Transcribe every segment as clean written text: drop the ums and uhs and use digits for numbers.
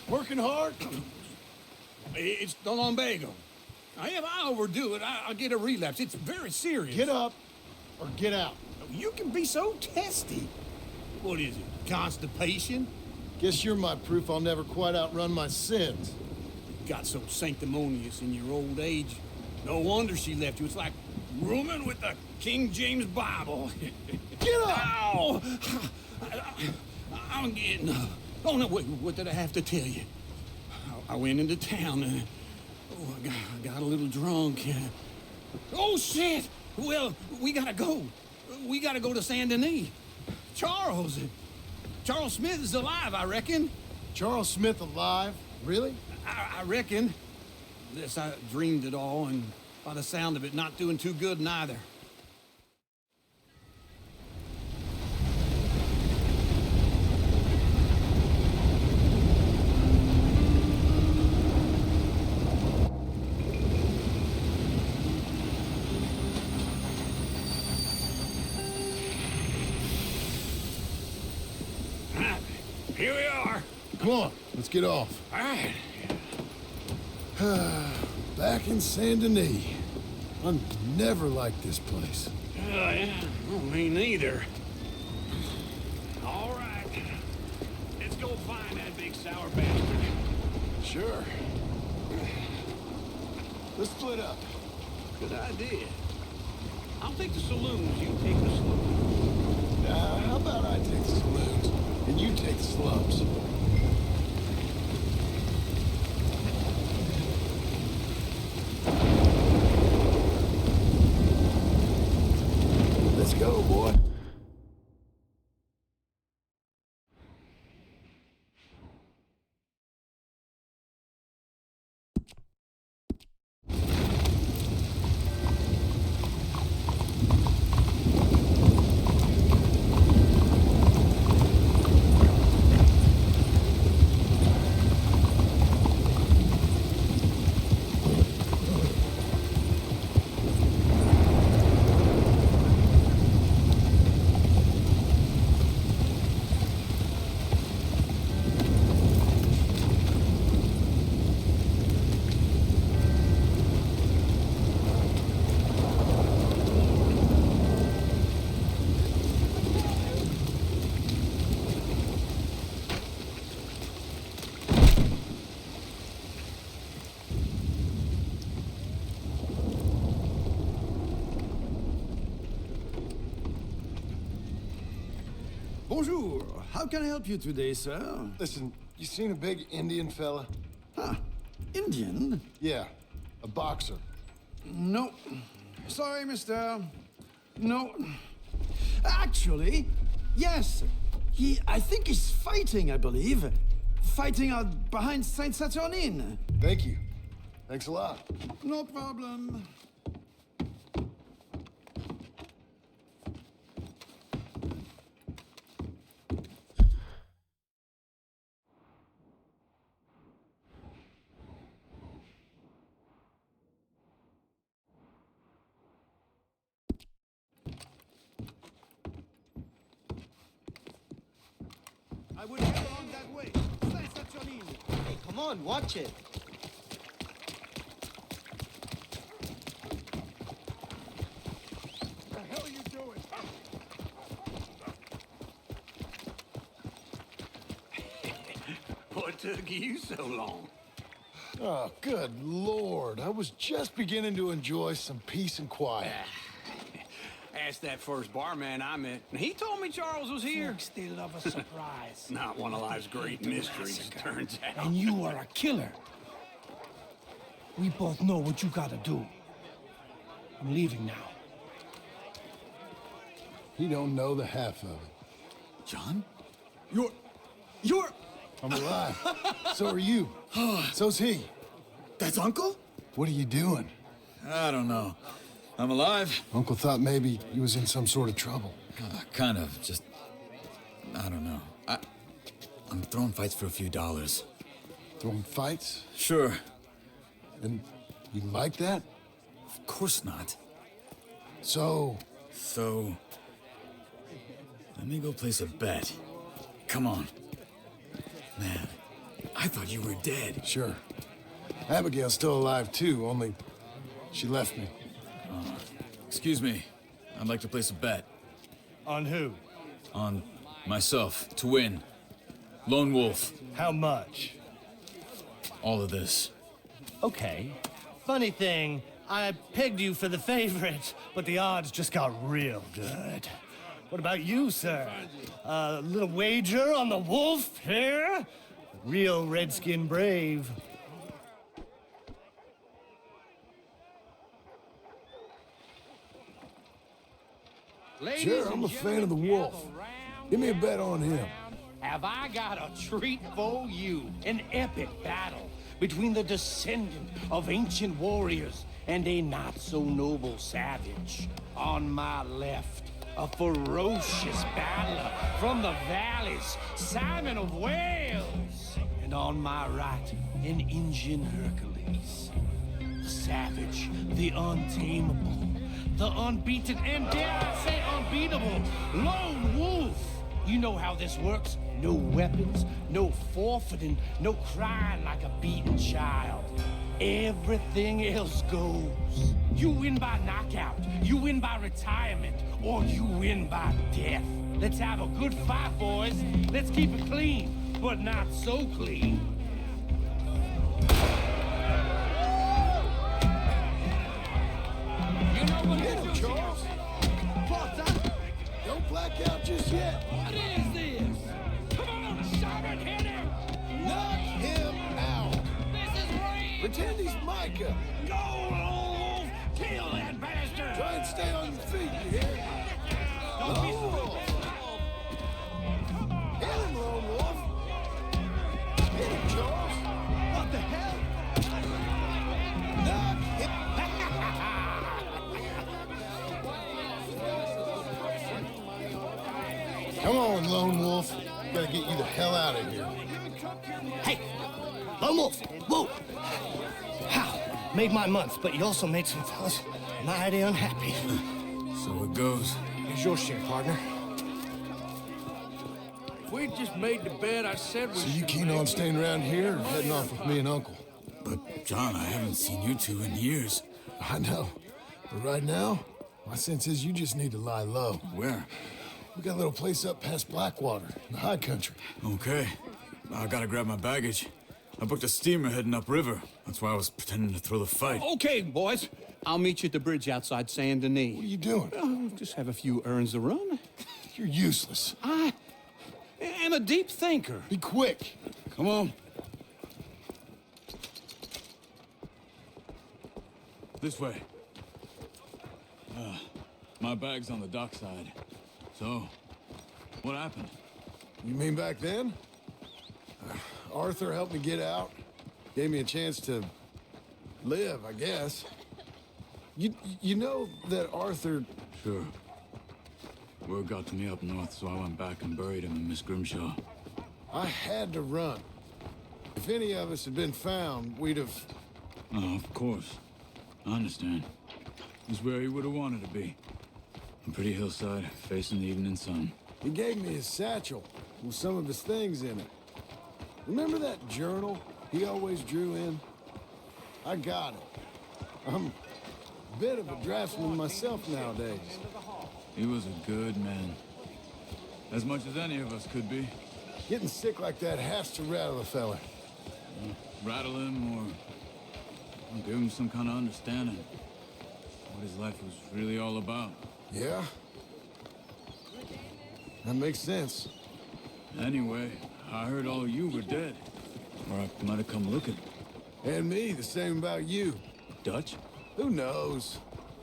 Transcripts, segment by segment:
Working hard? It's the lumbago. If I overdo it, I'll get a relapse. It's very serious. Get up or get out. You can be so testy. What is it, constipation? Guess you're my proof I'll never quite outrun my sins. Got so sanctimonious in your old age. No wonder she left you. It's like rooming with the King James Bible. Get up! Ow! I'm getting... Oh, no, wait, what did I have to tell you? I went into town and... I got a little drunk. Oh, shit! Well, we gotta go. We gotta go to Saint Denis. Charles Smith is alive, I reckon. Charles Smith alive? Really? I reckon. Unless I dreamed it all, and by the sound of it, not doing too good neither. Here we are. Come on, let's get off. All right. Back in Saint Denis. I never liked this place. Yeah, well, me neither. All right. Let's go find that big sour bastard. Sure. Let's split up. Good idea. I'll take the saloons, you take the slums. How about I take the saloons and you take the slums? Let's go, boy. Bonjour. How can I help you today, sir? Listen, you seen a big Indian fella? Huh. Indian? Yeah, a boxer. No. Sorry, mister. No. Actually, yes. I think he's fighting, I believe. Fighting out behind Saint Saturnin. Thank you. Thanks a lot. No problem. I would head along that way. Saint Saturnin. Hey, come on, watch it. What the hell are you doing? What took you so long? Oh, good Lord. I was just beginning to enjoy some peace and quiet. Asked that first barman I met, and he told me Charles was here. Folks, they love a surprise. Not one of life's great mysteries, turns out. And you are a killer. We both know what you gotta do. I'm leaving now. He don't know the half of it. John? You're... I'm alive. So are you. So's he. That's Uncle? What are you doing? I don't know. I'm alive. Uncle thought maybe he was in some sort of trouble. Kind of. Just... I don't know. I'm throwing fights for a few dollars. Throwing fights? Sure. And you like that? Of course not. So, let me go place a bet. Come on. Man, I thought you were dead. sure. Abigail's still alive too, only she left me. Excuse me. I'd like to place a bet. On who? On myself, to win. Lone Wolf. How much? All of this. Okay. Funny thing, I pegged you for the favorite, but the odds just got real good. What about you, sir? A little wager on the wolf here? Real redskin brave. Sure, I'm a fan of the wolf. Give me a bet on him. Have I got a treat for you? An epic battle between the descendant of ancient warriors and a not-so-noble savage. On my left, a ferocious battler from the valleys, Simon of Wales. And on my right, an Indian Hercules. The savage, the untamable, the unbeaten, and dare I say unbeatable, Lone Wolf. You know how this works. No weapons, no forfeiting, no crying like a beaten child. Everything else goes. You win by knockout, you win by retirement, or you win by death. Let's have a good fight, boys. Let's keep it clean, but not so clean. You know what Hit him, Charles. Don't black out just yet. What is this? Come on, Simon, hit him! Knock him out. This is real! Pretend he's Micah. Go, Lone Wolf! Kill that bastard! Try and stay on your feet, you hear? Lone Wolf. Hit him, Lone Wolf. Hit him, Charles. What the hell? Knock him. Come on, Lone Wolf. Gotta get you the hell out of here. Hey! Lone Wolf! Whoa! How? Made my month, but you also made some fellas mighty unhappy. So it goes. Here's your share, partner. If we just made the bed, I said we So you keen on staying around here or heading off with me and Uncle? But, John, I haven't seen you two in years. I know. But right now, my sense is you just need to lie low. Where? We got a little place up past Blackwater, in the high country. Okay. I gotta grab my baggage. I booked a steamer heading upriver. That's why I was pretending to throw the fight. Okay, boys. I'll meet you at the bridge outside Saint Denis. What are you doing? Just have a few errands to run. You're useless. I am a deep thinker. Be quick. Come on. This way. My bag's on the dockside. So, what happened? You mean back then? Arthur helped me get out. Gave me a chance to live, I guess. You know that Arthur... Sure. Word got to me up north, so I went back and buried him in Miss Grimshaw. I had to run. If any of us had been found, we'd have... Oh, of course. I understand. He's where he would have wanted to be. A pretty hillside, facing the evening sun. He gave me his satchel with some of his things in it. Remember that journal he always drew in? I got it. I'm a bit of a draftsman myself nowadays. He was a good man. As much as any of us could be. Getting sick like that has to rattle a fella. Rattle him or give him some kind of understanding. What his life was really all about. Yeah? That makes sense. Anyway, I heard all of you were dead. Or I might have come looking. And me, the same about you. Dutch? Who knows?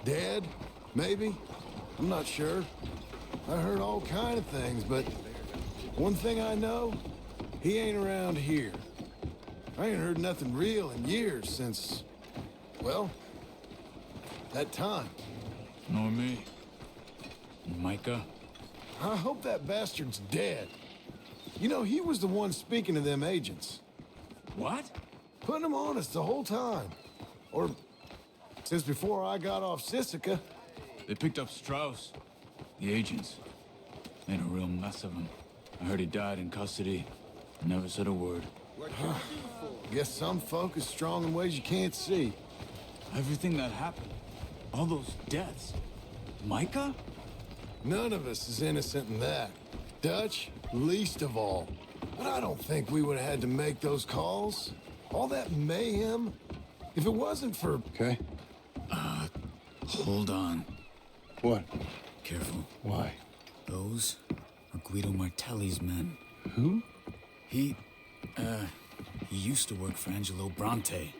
Dead? Maybe? I'm not sure. I heard all kind of things, but one thing I know, he ain't around here. I ain't heard nothing real in years since, well, that time. Nor me. Micah? I hope that bastard's dead. You know, he was the one speaking to them agents. What? Putting them on us the whole time. Or Since before I got off Sisika. They picked up Strauss. The agents. Made a real mess of him. I heard he died in custody. Never said a word. Guess some folk is strong in ways you can't see. Everything that happened. All those deaths. Micah? None of us is innocent in that. Dutch, least of all. But I don't think we would have had to make those calls. All that mayhem. If it wasn't for... Okay. Hold on. What? Careful. Why? Those are Guido Martelli's men. Who? He used to work for Angelo Bronte.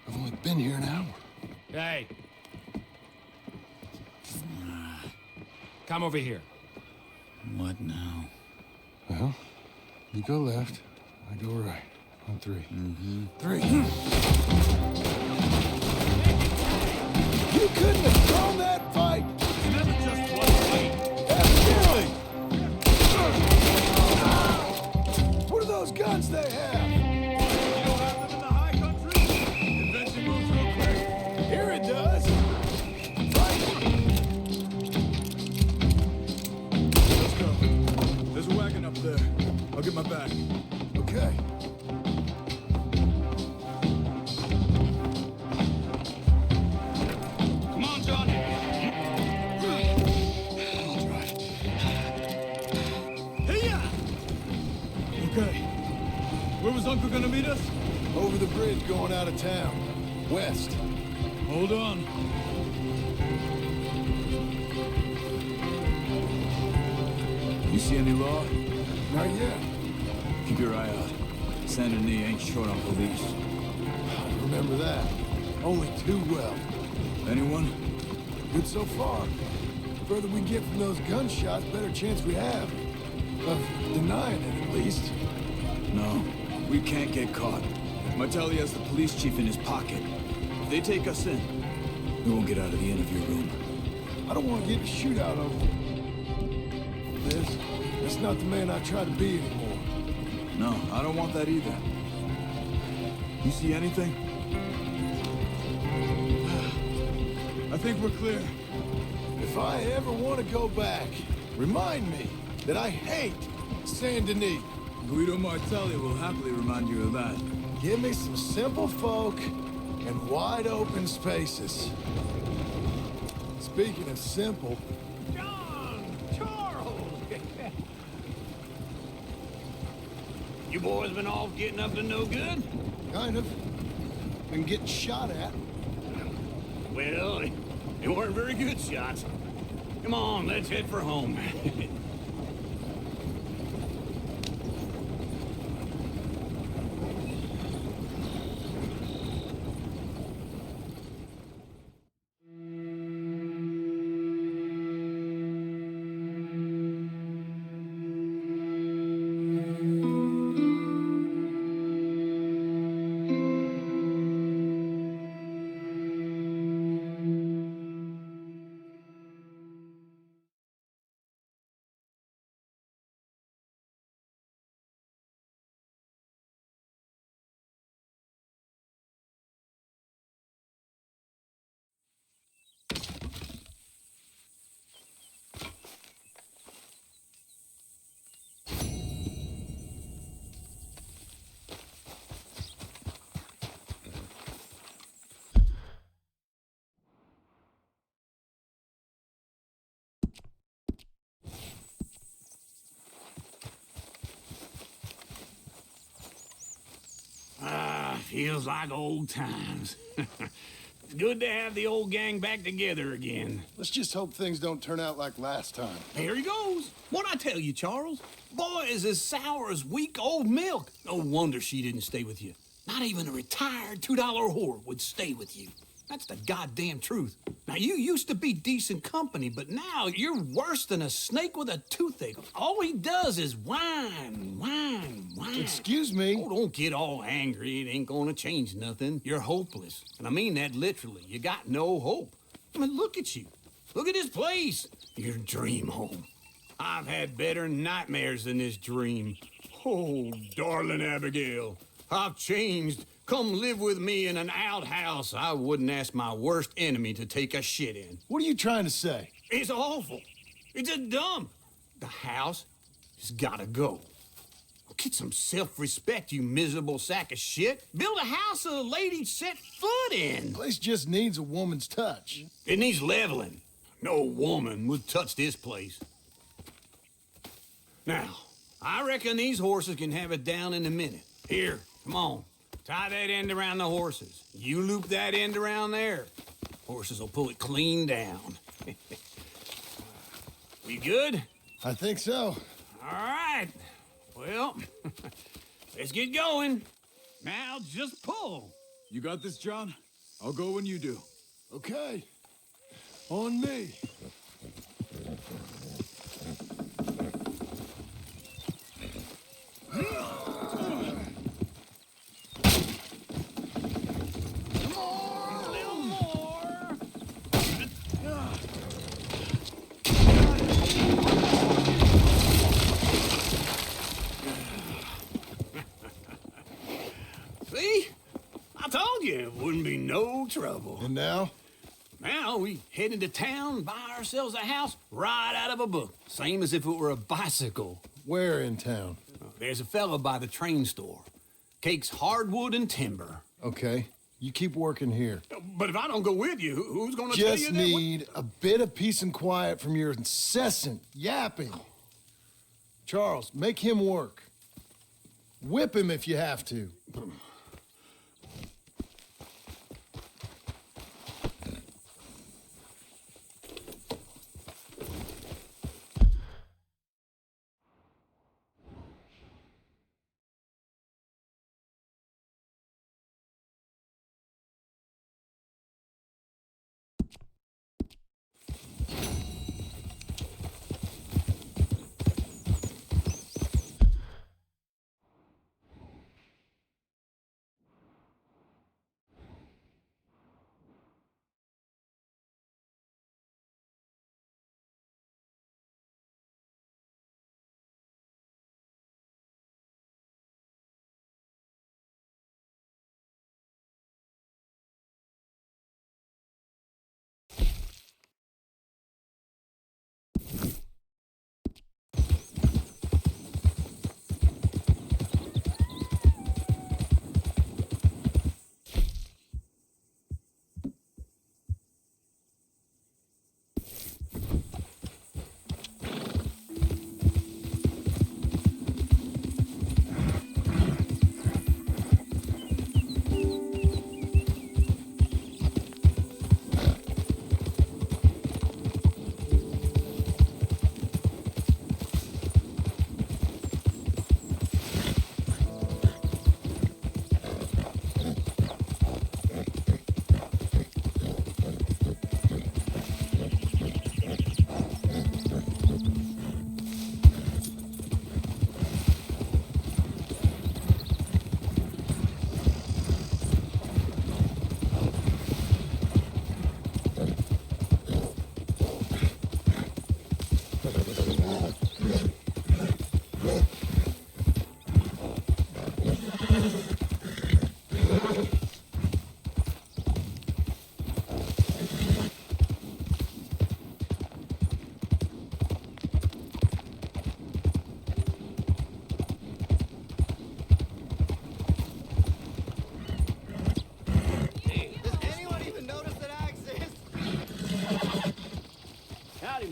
I've only been here an hour. Hey. Come over here. What now? Well, you go left, I go right. On three. Three. You couldn't have thrown that fight! It's never just one fight. Evidently! What are those guns they have? You don't have them in the high country? Invention moves real quick. Here it does! Fight! Let's go. There's a wagon up there. I'll get my bag. Okay. Come on, Johnny. I'll drive. Hey-ya! Okay. Where was Uncle gonna meet us? Over the bridge going out of town. West. Hold on. You see any law? Not yet. Keep your eye out. Saint Denis ain't short on police. I remember that. Only too well. Anyone? Good so far. The further we get from those gunshots, better chance we have. Of denying it, at least. No, we can't get caught. Martelli has the police chief in his pocket. If they take us in, we won't get out of the interview room. I don't want to get in a shootout over this. That's not the man I try to be anymore. No, I don't want that either. You see anything? I think we're clear. If I ever want to go back, remind me that I hate Saint Denis. Guido Martelli will happily remind you of that. Give me some simple folk and wide open spaces. Speaking of simple, John! Charles! You boys been off getting up to no good? kind of. Been getting shot at. Well, they weren't very good shots. Come on, let's head for home. Feels like old times. It's good to have the old gang back together again. Let's just hope things don't turn out like last time. Here he goes. What'd I tell you, Charles? Boy is as sour as weak old milk. No wonder she didn't stay with you. Not even a retired $2 whore would stay with you. That's the goddamn truth. Now, you used to be decent company, but now you're worse than a snake with a toothache. All he does is whine, whine, whine. Excuse me? Oh, don't get all angry. It ain't gonna change nothing. You're hopeless. And I mean that literally. You got no hope. I mean, look at you. Look at this place. Your dream home. I've had better nightmares than this dream. Oh, darling Abigail, I've changed come live with me in an outhouse I wouldn't ask my worst enemy to take a shit in. What are you trying to say? It's awful. It's a dump. The house has gotta go. Get some self-respect, you miserable sack of shit. Build a house a lady set foot in. Place just needs a woman's touch. It needs leveling. No woman would touch this place. Now, I reckon these horses can have it down in a minute. Here, come on. Tie that end around the horses. You loop that end around there. Horses will pull it clean down. We good? I think so. All right. Well, let's get going. Now just pull. You got this, John? I'll go when you do. Okay. On me. A little more. See? I told you it wouldn't be no trouble. And now? Now we head into town, buy ourselves a house right out of a book. Same as if it were a bicycle. Where in town? There's a fella by the train store. Cakes hardwood and timber. Okay. You keep working here. But if I don't go with you, who's gonna tell you Just that? need a bit of peace and quiet from your incessant yapping. Charles, make him work. Whip him if you have to.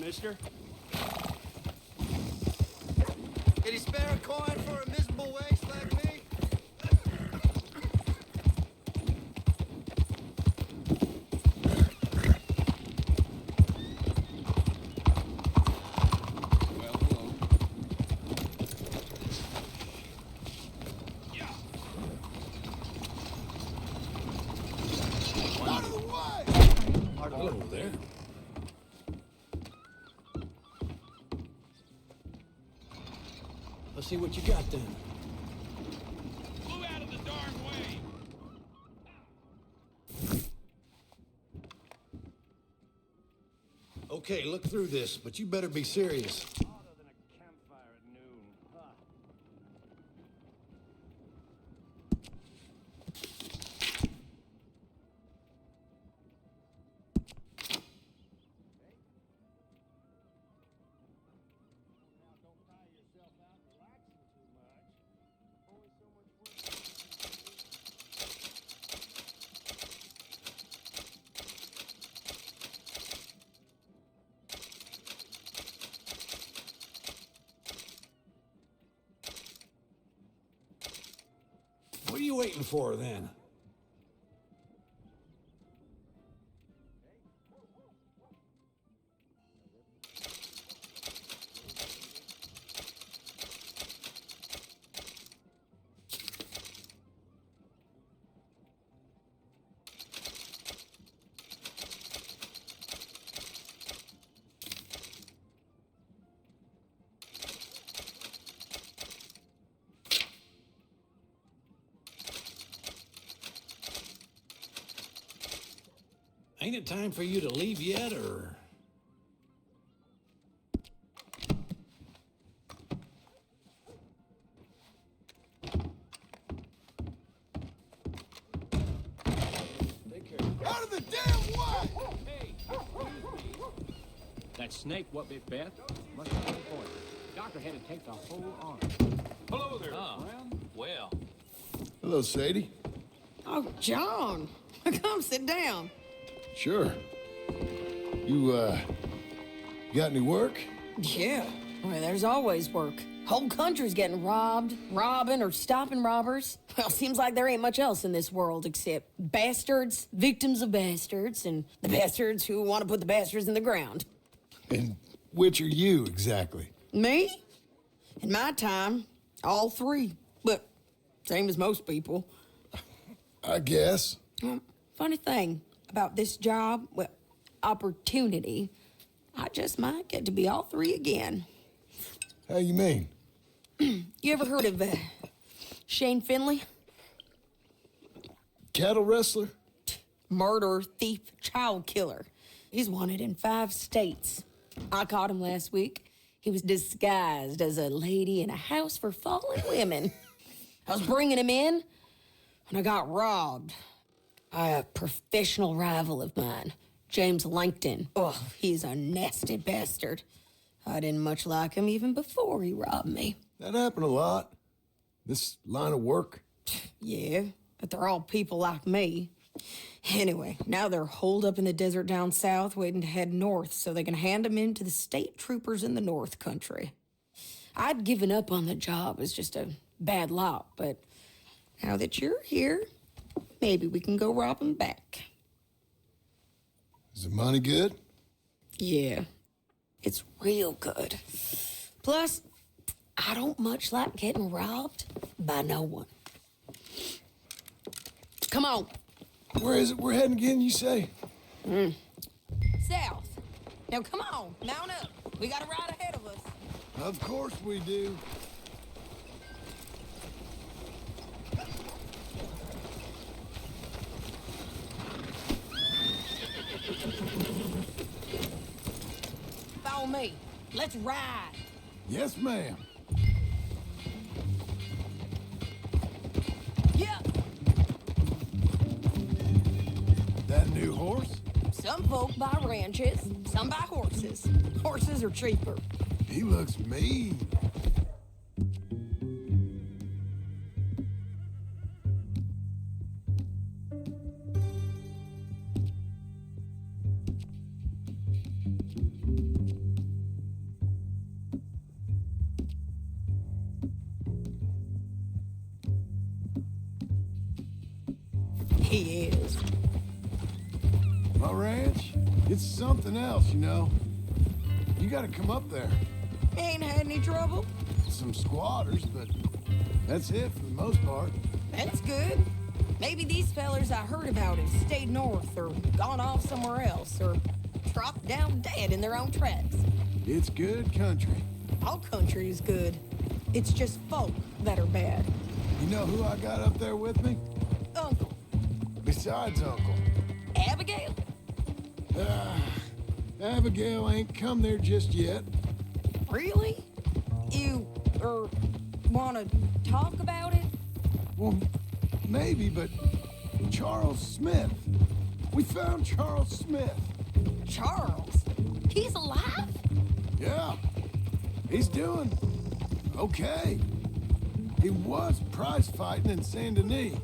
mister. Can you spare a coin for a miserable waste like me? Hello there. Let's see what you got then. Move out of the darn way! Okay, look through this, but you better be serious. Hotter than a campfire at noon. What are you waiting for, then? Ain't it time for you to leave yet, or...? Out of the damn way! That snake what bit Beth must have been poison. Doctor had to take the whole arm. Hello there, Well. Hello, Sadie. Oh, John. Come sit down. Sure. You got any work? Yeah. Well, there's always work. Whole country's getting robbed, robbing, or stopping robbers. Well, seems like there ain't much else in this world except bastards, victims of bastards, and the bastards who want to put the bastards in the ground. And which are you, exactly? Me? In my time, all three. But same as most people. I guess. Funny thing about this job, well, opportunity, I just might get to be all three again. How you mean? You ever heard of Shane Finley? Cattle wrestler? Murderer, thief, child killer. He's wanted in 5 states. I caught him last week. He was disguised as a lady in a house for fallen women. I was bringing him in, and I got robbed by a professional rival of mine, James Langton. Oh, he's a nasty bastard. I didn't much like him even before he robbed me. That happened a lot. This line of work. Yeah, but they're all people like me. Anyway, now they're holed up in the desert down south, waiting to head north so they can hand them in to the state troopers in the north country. I'd given up on the job as just a bad lot, but now that you're here, maybe we can go rob them back. Is the money good? Yeah, it's real good. Plus, I don't much like getting robbed by no one. Come on. Where is it we're heading again, you say? South. Now come on, mount up. We got a ride ahead of us. Of course we do. Follow me. Let's ride. Yes, ma'am. Yeah. That new horse? Some folk buy ranches, some buy horses. Horses are cheaper. He looks mean. He is. My ranch? It's something else, you know. You gotta come up there. Ain't had any trouble? Some squatters, but that's it for the most part. That's good. Maybe these fellers I heard about have stayed north or gone off somewhere else or dropped down dead in their own tracks. It's good country. All country is good. It's just folk that are bad. You know who I got up there with me? Uncle. Besides Uncle. Abigail? Abigail ain't come there just yet. Really? You, wanna talk about it? Well, maybe, but Charles Smith. We found Charles Smith. Charles? He's alive? Yeah. He's doing okay. He was prize fighting in Saint Denis.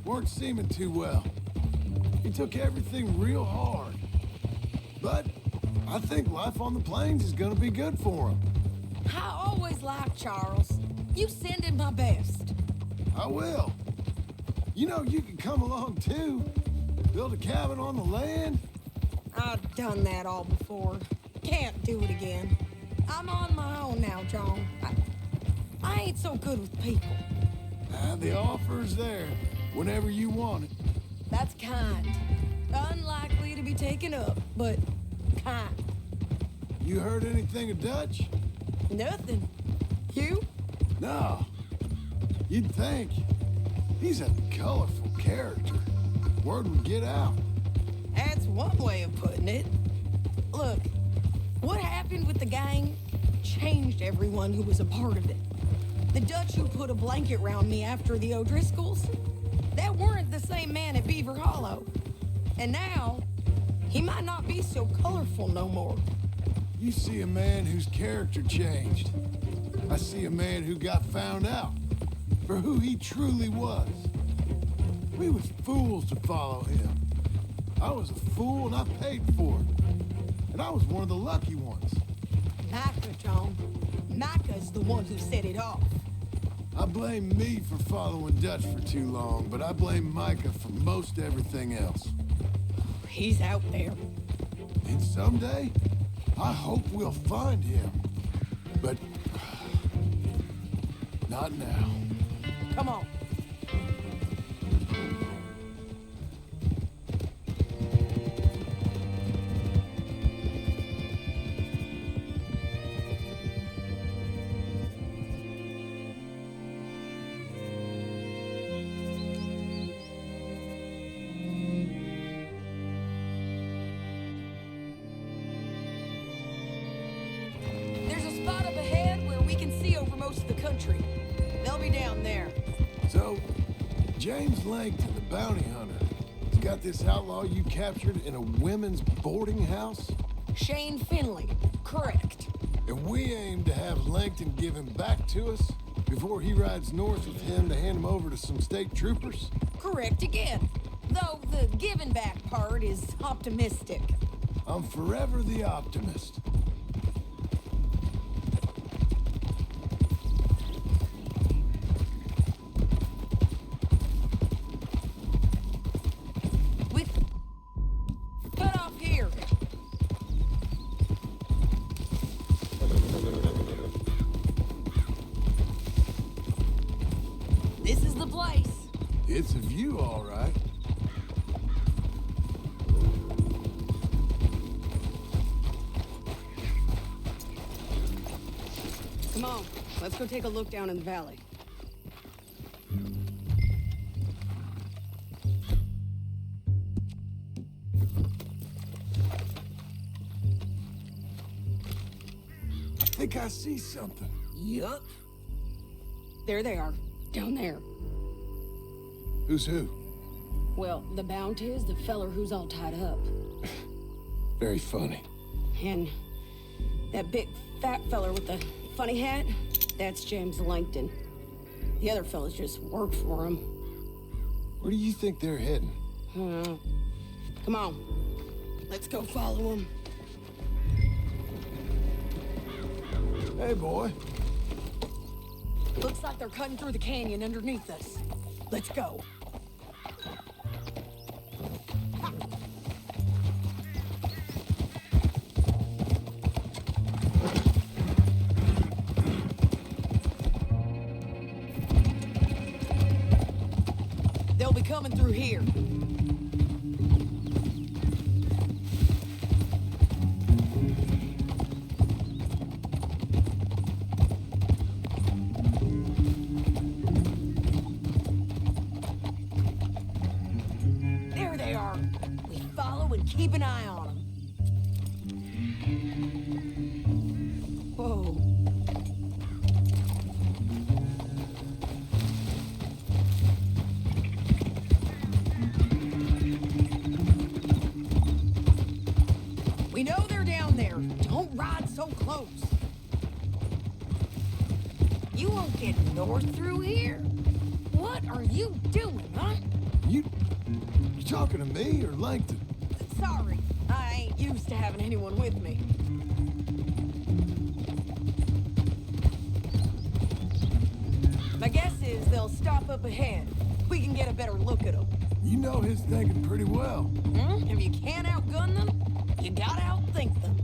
Weren't seeming too well. He took everything real hard. But I think life on the plains is gonna be good for him. I always liked Charles. You send him my best. I will. You know, you can come along too. Build a cabin on the land. I've done that all before. Can't do it again. I'm on my own now, John. I ain't so good with people. The offer's there whenever you want it. That's kind. Unlikely to be taken up, but kind. You heard anything of Dutch? Nothing. You? No. You'd think. He's a colorful character. Word would get out. That's one way of putting it. Look, what happened with the gang changed everyone who was a part of it. The Dutch who put a blanket round me after the O'Driscolls, that weren't the same man at Beaver Hollow. And now, he might not be so colorful no more. You see a man whose character changed. I see a man who got found out for who he truly was. We was fools to follow him. I was a fool and I paid for it. And I was one of the lucky ones. Micah, John. Micah's the one who set it off. I blame me for following Dutch for too long, but I blame Micah for most everything else. He's out there. And someday, I hope we'll find him. But not now. Come on. There's a spot up ahead where we can see over most of the country. They'll be down there. So, James Langton, the bounty hunter, has got this outlaw you captured in a women's boarding house? Shane Finley. Correct. And we aim to have Langton give him back to us before he rides north with him to hand him over to some state troopers? Correct again. Though the giving back part is optimistic. I'm forever the optimist. We cut off here. This is the place. It's a view, all right. Come on, let's go take a look down in the valley. I think I see something. Yup. There they are, down there. Who's who? Well, the bounty is the feller who's all tied up. Very funny. And that big fat feller with the funny hat, that's James Langton. The other fellas just work for him. Where do you think they're heading? Come on, let's go follow them. Hey, boy. Looks like they're cutting through the canyon underneath us. Let's go. They'll be coming through here. There they are. We follow and keep an eye on them. Whoa. We know they're down there. Don't ride so close. You won't get north through here. What are you doing, huh? You talking to me or Langton? Sorry, I ain't used to having anyone with me. My guess is they'll stop up ahead. we can get a better look at them. You know his thinking pretty well. If you can't outgun them, you gotta outthink them.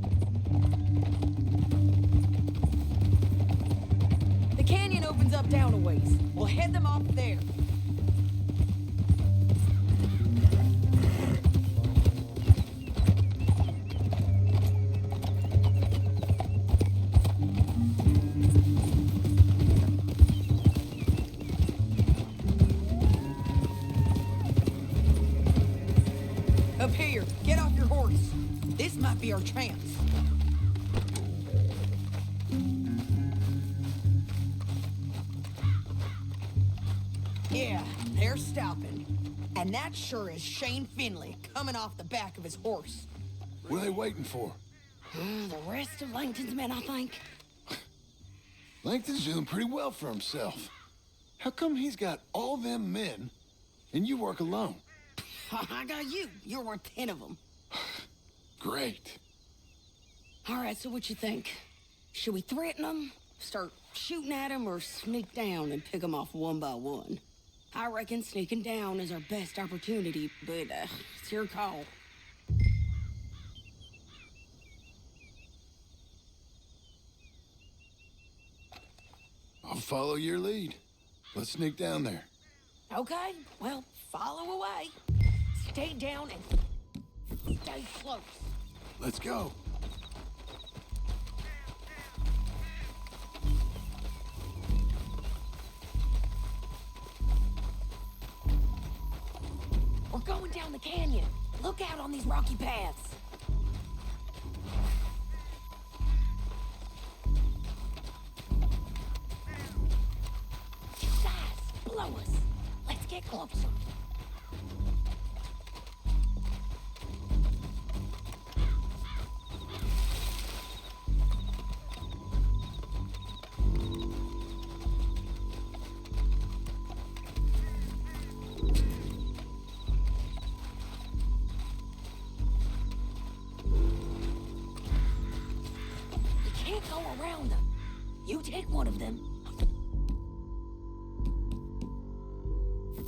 The canyon opens up down a ways. We'll head them off there. Up here, get off your horse. This might be our chance. Yeah, they're stopping. And that sure is Shane Finley coming off the back of his horse. What are they waiting for? The rest of Langton's men, I think. Langton's doing pretty well for himself. How come he's got all them men and you work alone? I got you. You're worth 10 of them. Great. All right, so what you think? Should we threaten them, start shooting at them, or sneak down and pick them off one by one? I reckon sneaking down is our best opportunity, but it's your call. I'll follow your lead. Let's sneak down there. Okay, well, follow away. Stay down and stay close. Let's go. We're going down the canyon. Look out on these rocky paths. Guys, blow us. Let's get closer. Go around them. You take one of them.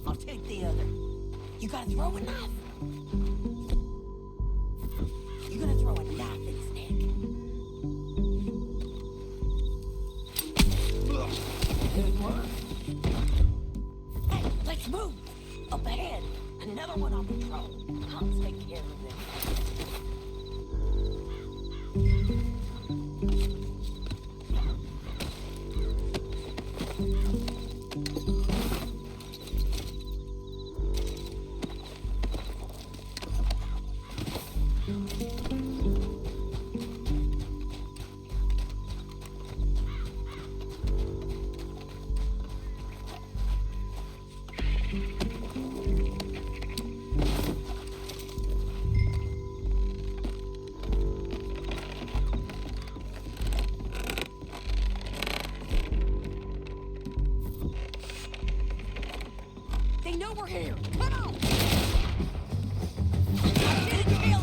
I'll take the other. You gotta throw a knife. You're gonna throw a knife in his neck. Good work. Hey, let's move. Up ahead. Another one on patrol. I'll take care of them. They know we're here. Come on! I didn't kill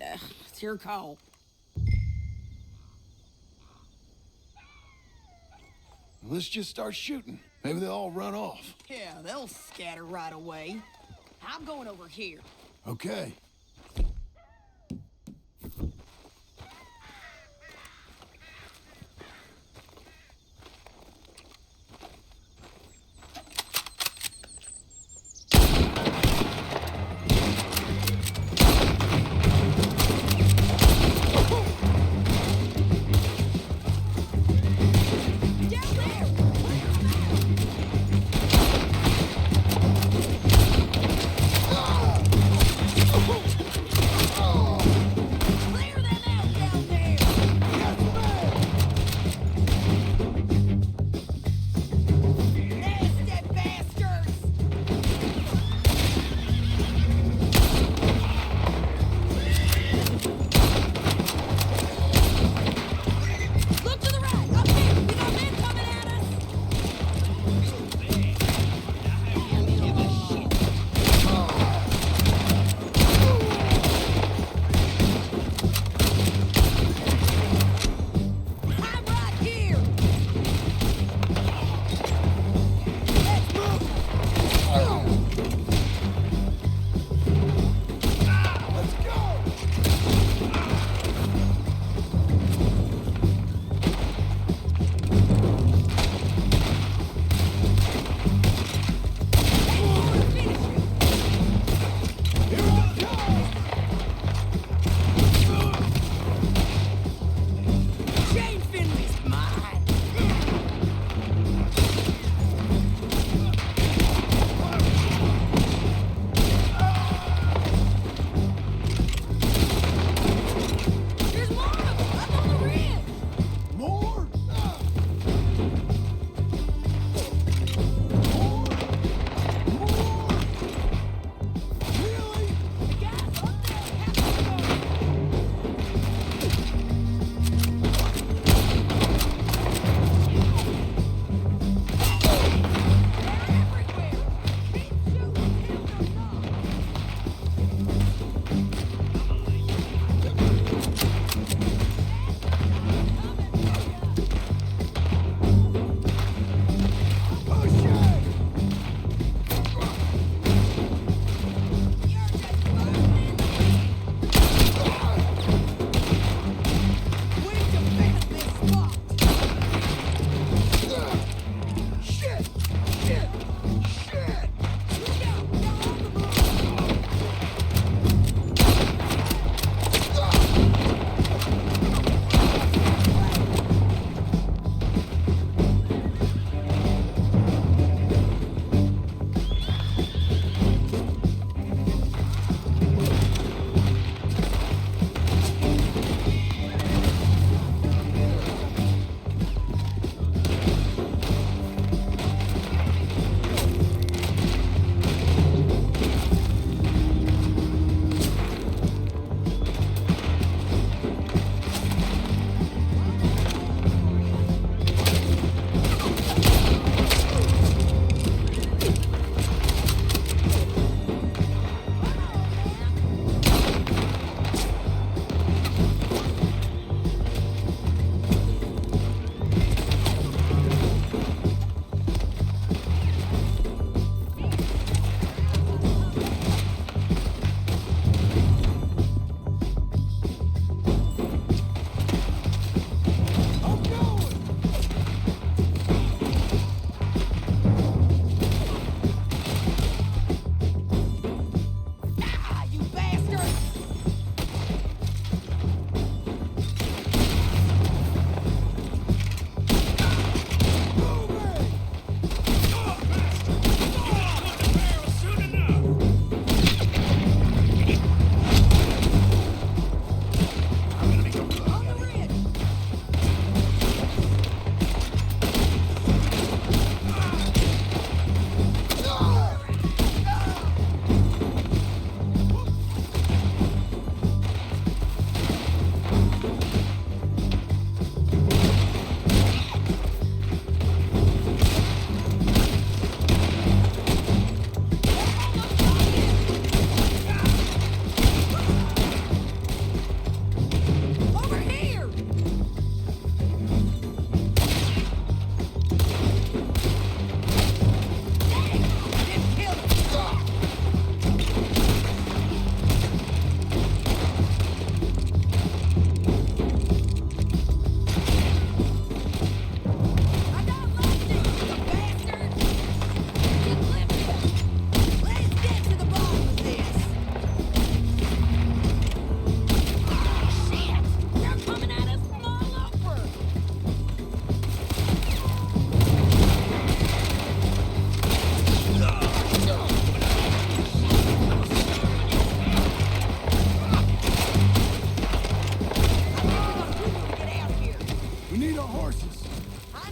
Linde. It's your call. Let's just start shooting. Maybe they'll all run off. Yeah, they'll scatter right away. I'm going over here. Okay. Down there!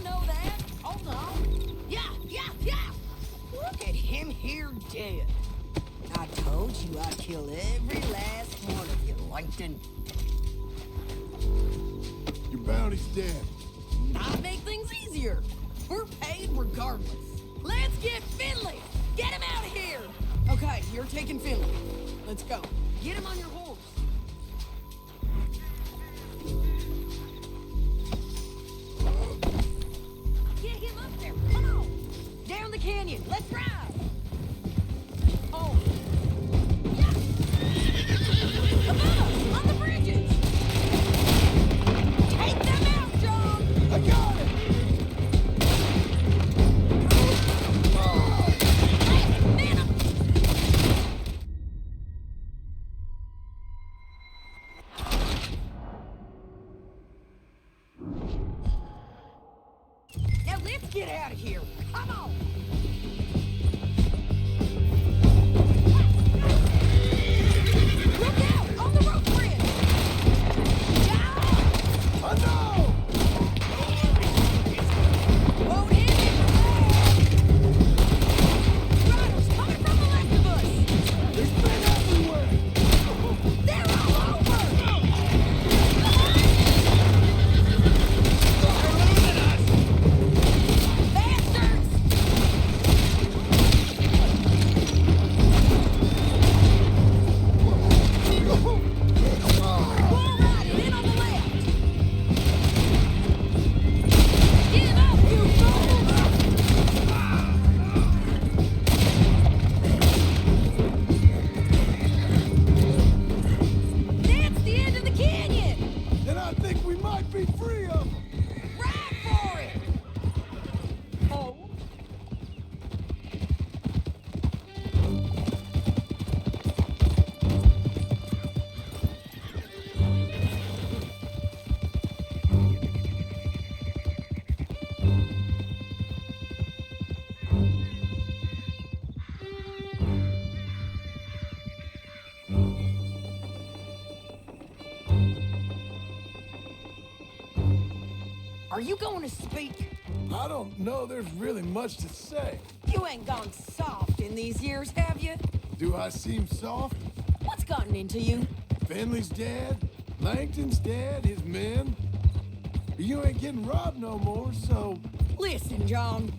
know that. Hold on. Yeah. Look at him here dead. I told you I'd kill every last one of you, Langton. Your bounty's dead. I make things easier. We're paid regardless. Let's get Finley. Get him out of here. Okay, you're taking Finley. Let's go. Get him on your horse. Get him up there. Come on. Down the canyon. Let's ride. Oh. Yeah. Above, on the bridges. Take them out, John. I got it! Now let's get out of here. Come on. Look out on the rope bridge. Down. I know! Won't hit it from there. Riders coming from the left of us. There's men everywhere! They're all over. Bastards. Bull rider in on the left. Give up, you fools. That's the end of the canyon. And I think we might be free of them. Ride for it. Oh. Are you going to speak? I don't know there's really much to say. You ain't gone soft in these years, have you? Do I seem soft? What's gotten into you? Finley's dead. Langton's dead. His men. You ain't getting robbed no more, so... Listen, John.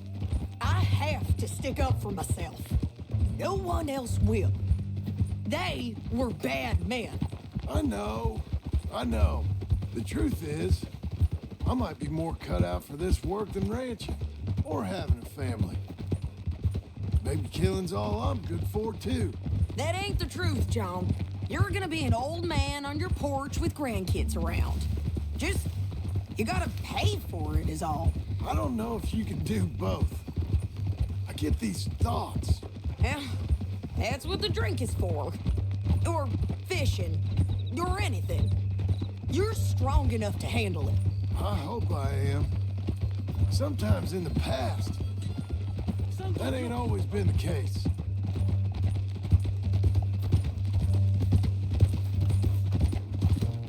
I have to stick up for myself. No one else will. They were bad men. I know. The truth is, I might be more cut out for this work than ranching. Or having a family. Maybe killing's all I'm good for, too. That ain't the truth, John. You're gonna be an old man on your porch with grandkids around. Just, you gotta pay for it is all. I don't know if you can do both. I get these thoughts. Yeah, that's what the drink is for. Or fishing. Or anything. You're strong enough to handle it. I hope I am. Sometimes in the past. That ain't always been the case.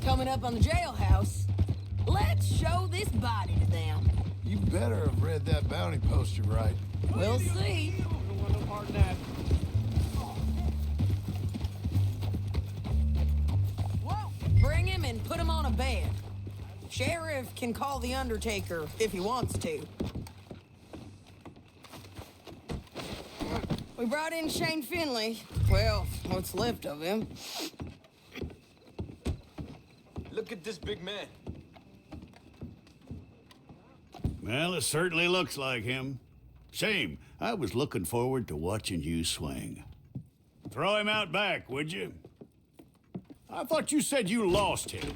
Coming up on the jailhouse, let's show this body to them. You better have read that bounty poster right. We'll see. Whoa, bring him and put him on a bed. Sheriff can call the Undertaker if he wants to. We brought in Shane Finley. Well, what's left of him. Look at this big man. Well, it certainly looks like him. Shame. I was looking forward to watching you swing. Throw him out back, would you? I thought you said you lost him.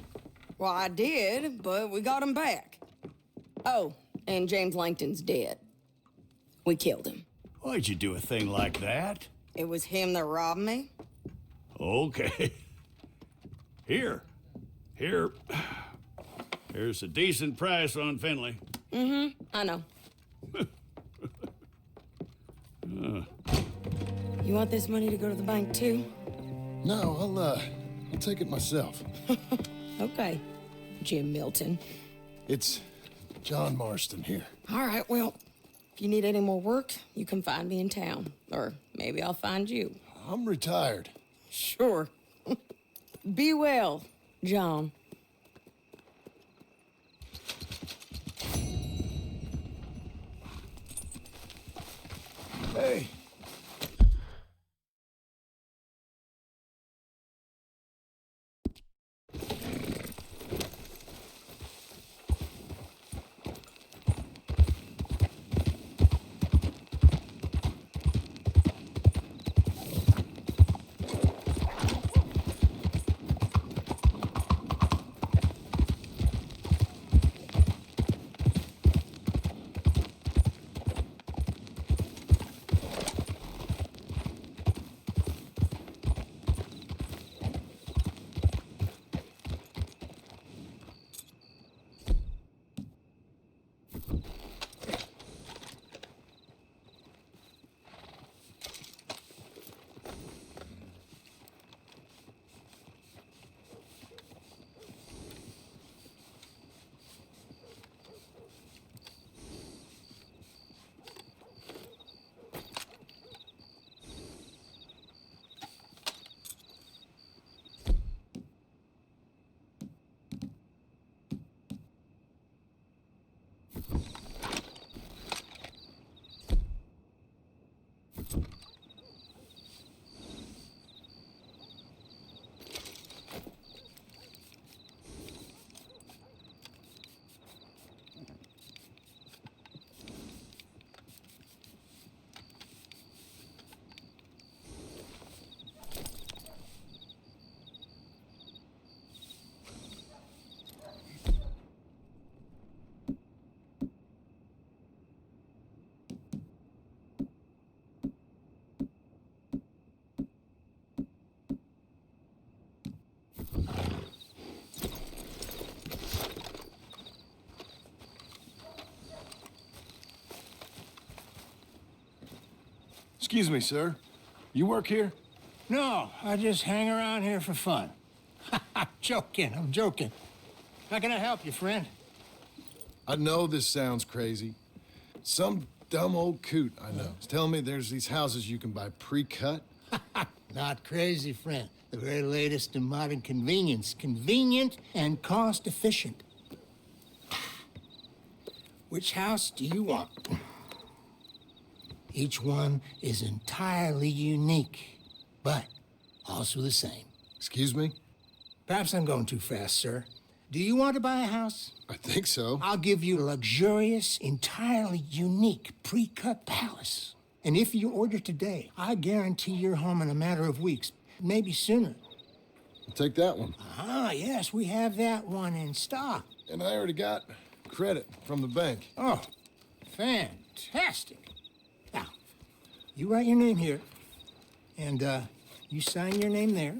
Well, I did, but we got him back. Oh, and James Langton's dead. We killed him. Why'd you do a thing like that? It was him that robbed me. Okay. Here. Here's a decent price on Finley. Mm-hmm, I know. You want this money to go to the bank, too? No, I'll take it myself. Okay, Jim Milton. It's John Marston here. All right, well, if you need any more work, you can find me in town. Or maybe I'll find you. I'm retired. Sure. Be well, John. Hey. Excuse me, sir. You work here? No, I just hang around here for fun. I'm joking. How can I help you, friend? I know this sounds crazy. Some dumb old coot I know is telling me there's these houses you can buy pre-cut. Not crazy, friend. The very latest in modern convenience. Convenient and cost-efficient. Which house do you want? Each one is entirely unique, but also the same. Excuse me? Perhaps I'm going too fast, sir. Do you want to buy a house? I think so. I'll give you a luxurious, entirely unique pre-cut palace. And if you order today, I guarantee you're home in a matter of weeks, maybe sooner. I'll take that one. Ah, yes, we have that one in stock. And I already got credit from the bank. Oh, fantastic. Now, you write your name here, and you sign your name there,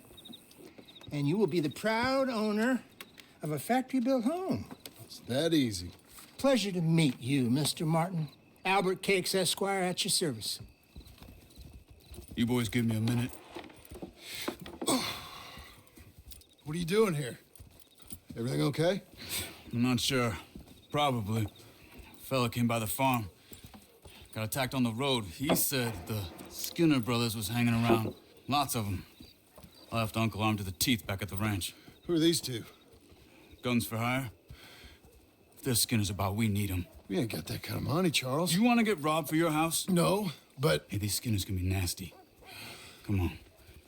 and you will be the proud owner of a factory-built home. It's that easy. Pleasure to meet you, Mr. Martin. Albert Cakes, Esquire, at your service. You boys give me a minute. What are you doing here? Everything okay? I'm not sure. Probably. Fella came by the farm. Got attacked on the road. He said the Skinner brothers was hanging around. Lots of them. I left Uncle armed to the teeth back at the ranch. Who are these two? Guns for hire. If there's Skinner's about, we need them. We ain't got that kind of money, Charles. You want to get robbed for your house? No, but... Hey, these Skinners can be nasty. Come on.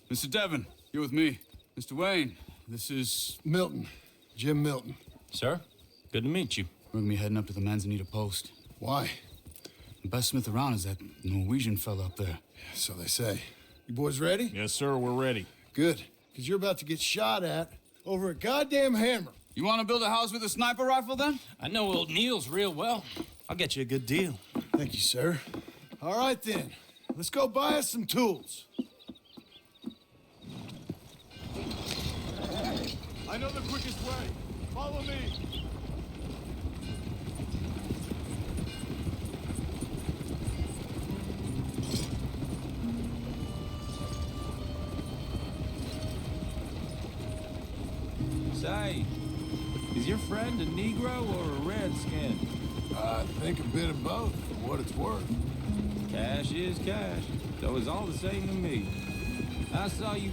Mr. Devon, you're with me. Mr. Wayne, this is... Milton. Jim Milton. Sir, good to meet you. We're gonna be heading up to the Manzanita post. Why? The best smith around is that Norwegian fella up there. So they say. You boys ready? Yes, sir, we're ready. Good, because you're about to get shot at over a goddamn hammer. You want to build a house with a sniper rifle, then? I know old Neil's real well. I'll get you a good deal. Thank you, sir. All right, then. Let's go buy us some tools. I know the quickest way. Follow me. Say, is your friend a Negro or a Redskin? think a bit of both for what it's worth. Cash is cash, though it's all the same to me. I saw you